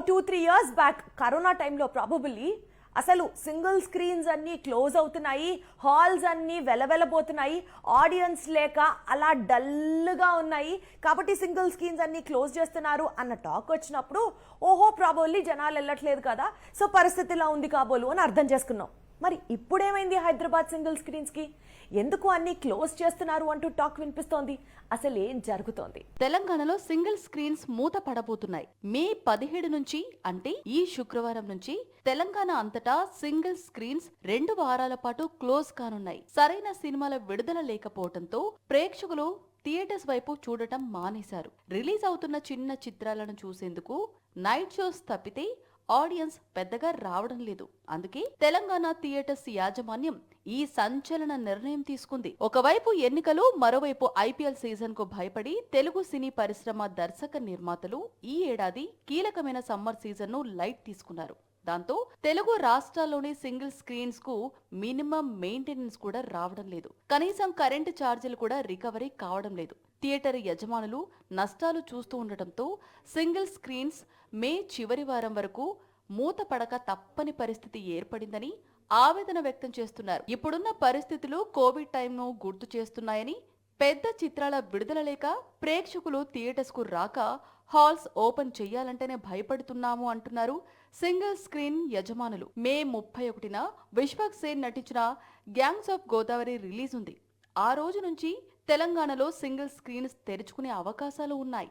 2-3 years back corona టైంలో probably అసలు single screens అన్నీ క్లోజ్ అవుతున్నాయి, హాల్స్ అన్నీ వెలవెలబోతున్నాయి, ఆడియన్స్ లేక అలా డల్గా ఉన్నాయి, కాబట్టి సింగిల్ స్క్రీన్స్ అన్నీ క్లోజ్ చేస్తున్నారు అన్న టాక్ వచ్చినప్పుడు ఓహో ప్రాబబుల్లీ జనాలు వెళ్ళట్లేదు కదా, సో పరిస్థితి ఇలా ఉంది కాబోలు అని అర్థం చేసుకున్నాం. మరి ఇప్పుడేమైంది హైదరాబాద్ సింగిల్ స్క్రీన్స్కి? ఎందుకు అన్ని క్లోజ్ చేస్తున్నారు అంటూ టాక్ వినిపిస్తోంది. అసలు ఏం జరుగుతోంది? తెలంగాణలో సింగిల్ స్క్రీన్స్ మూత పడబోతున్నాయి. మే 17 నుంచి అంటే ఈ శుక్రవారం నుంచి తెలంగాణ అంతటా సింగిల్ స్క్రీన్స్ 2 వారాల పాటు క్లోజ్ కానున్నాయి. సరైన సినిమాల విడుదల లేకపోవడంతో ప్రేక్షకులు థియేటర్స్ వైపు చూడటం మానేశారు. రిలీజ్ అవుతున్న చిన్న చిత్రాలను చూసేందుకు నైట్ షోస్ తప్పితే ఆడియన్స్ పెద్దగా రావడం లేదు. అందుకే తెలంగాణ థియేటర్స్ యాజమాన్యం ఈ సంచలన నిర్ణయం తీసుకుంది. ఒకవైపు ఎన్నికలు, మరోవైపు ఐపీఎల్ సీజన్ కు భయపడి తెలుగు సినీ పరిశ్రమ దర్శక నిర్మాతలు ఈ ఏడాది కీలకమైన సమ్మర్ సీజన్ ను లైట్ తీసుకున్నారు. దాంతో తెలుగు రాష్ట్రాల్లోని సింగిల్ స్క్రీన్స్ కు మినిమం మెయింటెనెన్స్ కూడా రావడం లేదు. కనీసం కరెంటు ఛార్జీలు కూడా రికవరీ కావడం లేదు. థియేటర్ యజమానులు నష్టాలు చూస్తూ ఉండటంతో సింగిల్ స్క్రీన్స్ మే చివరి వారం వరకు మూత పడక తప్పని పరిస్థితి ఏర్పడిందని ఆవేదన వ్యక్తం చేస్తున్నారు. ఇప్పుడున్న పరిస్థితులు కోవిడ్ టైంను గుర్తు చేస్తున్నాయని, పెద్ద చిత్రాల విడుదల లేక ప్రేక్షకులు థియేటర్స్ కు రాక హాల్స్ ఓపెన్ చెయ్యాలంటేనే భయపడుతున్నాము అంటున్నారు సింగిల్ స్క్రీన్ యజమానులు. మే 31న విశ్వక్ సేన్ నటించిన గ్యాంగ్స్ ఆఫ్ గోదావరి రిలీజ్ ఉంది. ఆ రోజు నుంచి తెలంగాణలో సింగిల్ స్క్రీన్స్ తెరుచుకునే అవకాశాలు ఉన్నాయి.